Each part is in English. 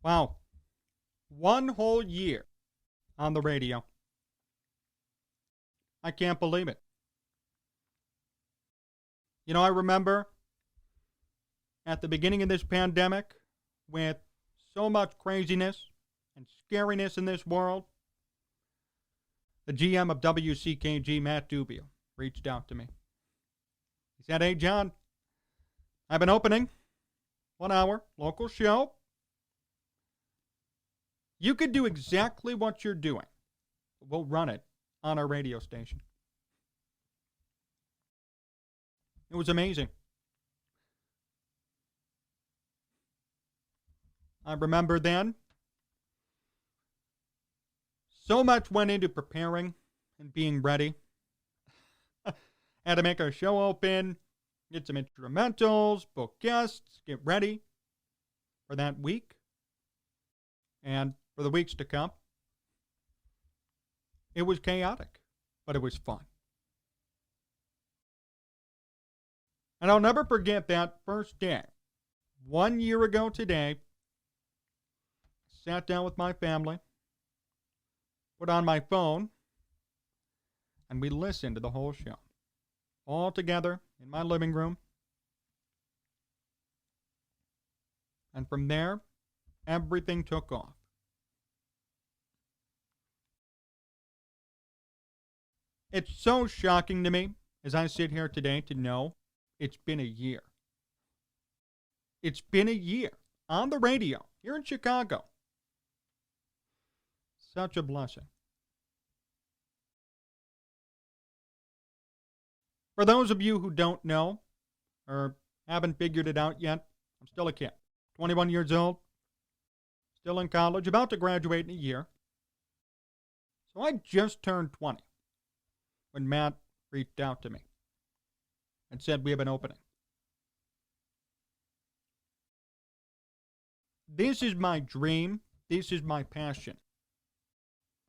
Wow. 1 whole year on the radio. I can't believe it. I remember at the beginning of this pandemic, with so much craziness and scariness in this world, the GM of WCKG, Matt Dubio, reached out to me. He said, "Hey, John, I have an opening, 1 hour, local show. You could do exactly what you're doing. We'll run it on our radio station." It was amazing. I remember then, so much went into preparing and being ready. Had to make our show open, get some instrumentals, book guests, get ready for that week and for the weeks to come. It was chaotic, but it was fun. And I'll never forget that first day. 1 year ago today, sat down with my family, put on my phone, and we listened to the whole show. All together in my living room. And from there, everything took off. It's so shocking to me, as I sit here today, to know it's been a year. It's been a year on the radio here in Chicago. Such a blessing. For those of you who don't know or haven't figured it out yet, I'm still a kid, 21 years old, still in college, about to graduate in a year. So I just turned 20 when Matt reached out to me and said, "We have an opening." This is my dream. This is my passion.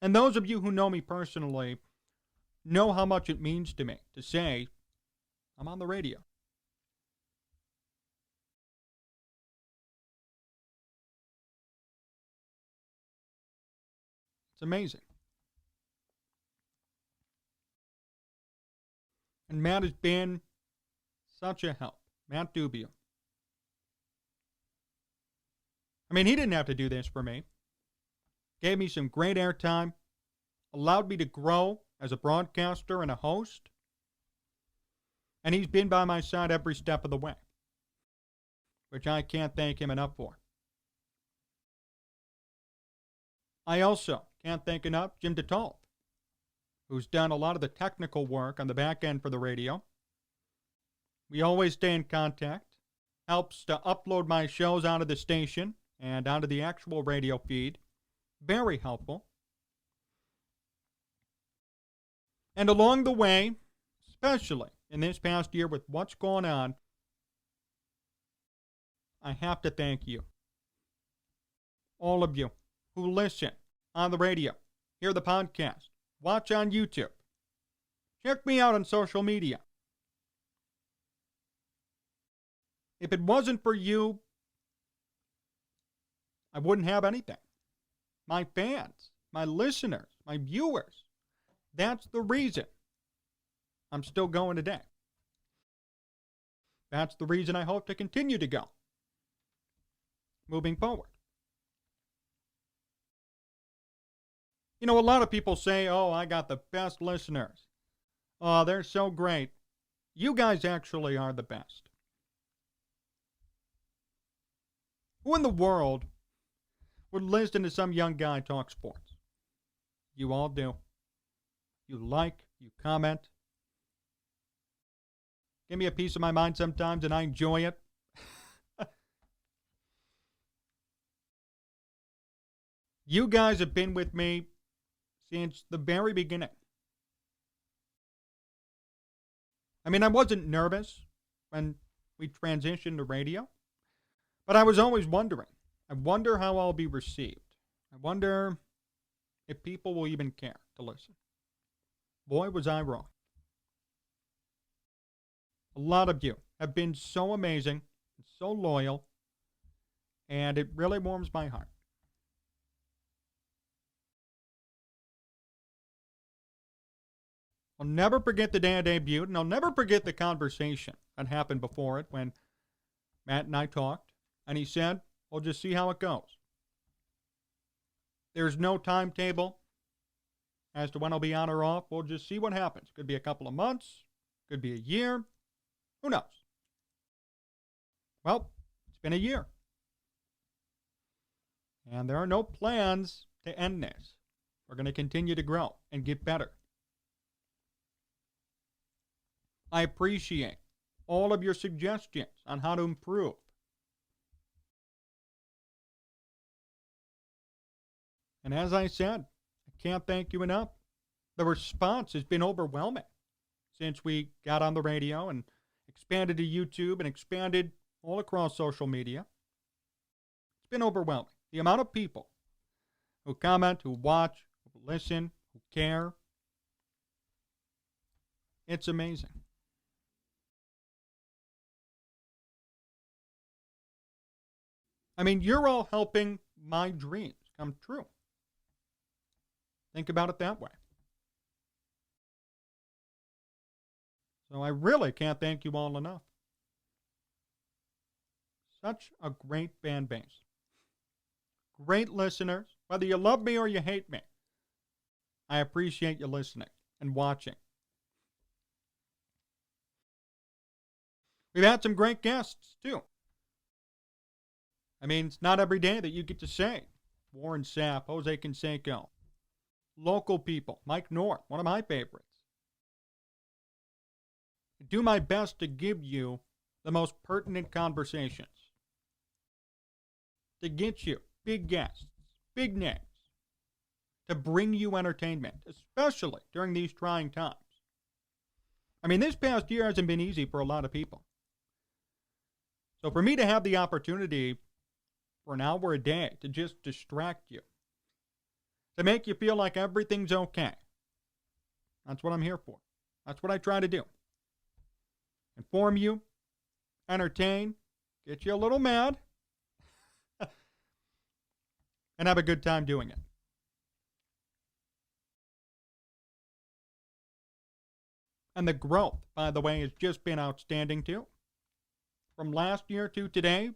And those of you who know me personally know how much it means to me to say, I'm on the radio. It's amazing. And Matt has been such a help. Matt Dubio. I mean, he didn't have to do this for me. Gave me some great airtime, allowed me to grow as a broadcaster and a host, and he's been by my side every step of the way, which I can't thank him enough for. I also can't thank enough Jim Dalton, who's done a lot of the technical work on the back end for the radio. We always stay in contact, helps to upload my shows onto the station and onto the actual radio feed. Very helpful. And along the way, especially in this past year with what's going on, I have to thank you. All of you who listen on the radio, hear the podcast, watch on YouTube, check me out on social media. If it wasn't for you, I wouldn't have anything. My fans, my listeners, my viewers. That's the reason I'm still going today. That's the reason I hope to continue to go moving forward. A lot of people say, "Oh, I got the best listeners. Oh, they're so great." You guys actually are the best. Who in the world would listen to some young guy talk sports? You all do. You like, you comment. Give me a piece of my mind sometimes, and I enjoy it. You guys have been with me since the very beginning. I mean, I wasn't nervous when we transitioned to radio, but I was always wondering. I wonder how I'll be received. I wonder if people will even care to listen. Boy, was I wrong. A lot of you have been so amazing, so loyal, and it really warms my heart. I'll never forget the day I debuted, and I'll never forget the conversation that happened before it when Matt and I talked, and he said, we'll just see how it goes. There's no timetable as to when I'll be on or off. We'll just see what happens. Could be a couple of months, could be a year. Who knows? Well, it's been a year. And there are no plans to end this. We're going to continue to grow and get better. I appreciate all of your suggestions on how to improve. And as I said, I can't thank you enough. The response has been overwhelming since we got on the radio and expanded to YouTube and expanded all across social media. It's been overwhelming. The amount of people who comment, who watch, who listen, who care. It's amazing. I mean, you're all helping my dreams come true. Think about it that way. So I really can't thank you all enough. Such a great fan base. Great listeners. Whether you love me or you hate me, I appreciate you listening and watching. We've had some great guests, too. I mean, it's not every day that you get to say Warren Sapp, Jose Canseco, local people, Mike North, one of my favorites. I do my best to give you the most pertinent conversations, to get you big guests, big names, to bring you entertainment, especially during these trying times. I mean, this past year hasn't been easy for a lot of people. So for me to have the opportunity for an hour a day to just distract you, to make you feel like everything's okay, that's what I'm here for. That's what I try to do. Inform you, entertain, get you a little mad, and have a good time doing it. And the growth, by the way, has just been outstanding too. From last year to today,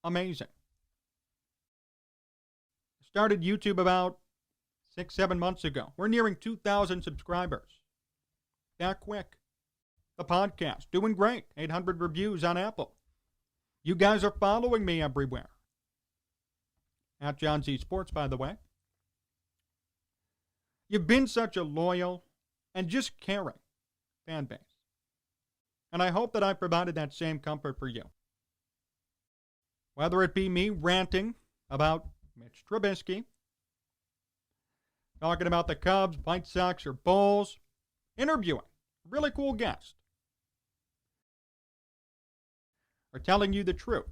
amazing. I started YouTube about 6-7 months ago. We're nearing 2,000 subscribers. That quick. The podcast, doing great. 800 reviews on Apple. You guys are following me everywhere. At Jon Z Sports, by the way. You've been such a loyal and just caring fan base. And I hope that I've provided that same comfort for you. Whether it be me ranting about Mitch Trubisky, talking about the Cubs, White Sox, or Bulls, interviewing a really cool guest, or telling you the truth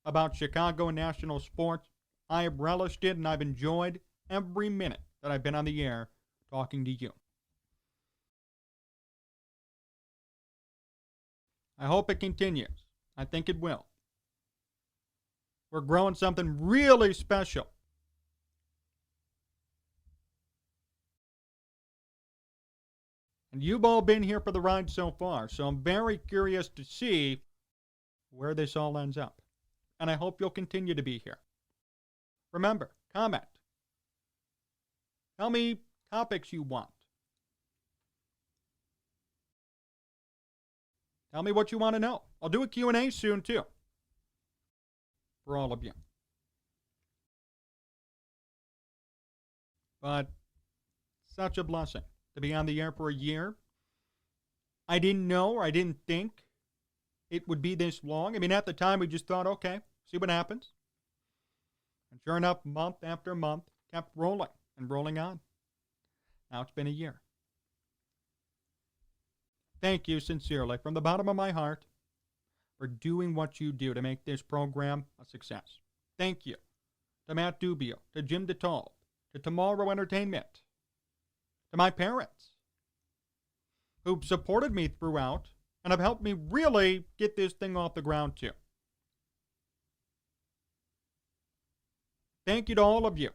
about Chicago and national sports, I have relished it and I've enjoyed every minute that I've been on the air talking to you. I hope it continues. I think it will. We're growing something really special. And you've all been here for the ride so far, so I'm very curious to see where this all ends up. And I hope you'll continue to be here. Remember, comment. Tell me topics you want. Tell me what you want to know. I'll do a Q&A soon, too. For all of you. But such a blessing to be on the air for a year. I didn't know or I didn't think it would be this long. I mean, at the time, we just thought, okay, see what happens. And sure enough, month after month, kept rolling and rolling on. Now it's been a year. Thank you sincerely from the bottom of my heart for doing what you do to make this program a success. Thank you to Matt Dubio, to Jim DeTall, to Tomorrow Entertainment, to my parents who've supported me throughout and have helped me really get this thing off the ground too. Thank you to all of you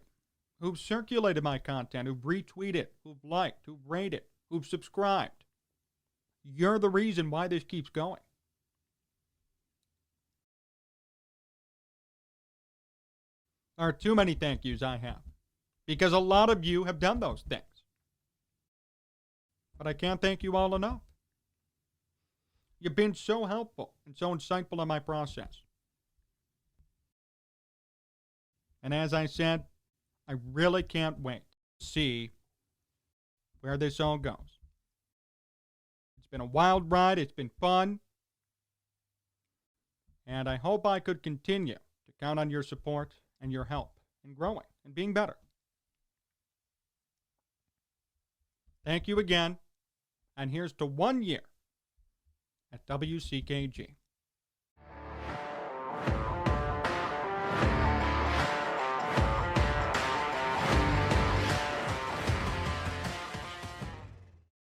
who've circulated my content, who've retweeted, who've liked, who've rated, who've subscribed. You're the reason why this keeps going. There are too many thank yous I have, because a lot of you have done those things. But I can't thank you all enough. You've been so helpful and so insightful in my process. And as I said, I really can't wait to see where this all goes. It's been a wild ride. It's been fun. And I hope I could continue to count on your support and your help in growing and being better. Thank you again. And here's to 1 year at WCKG.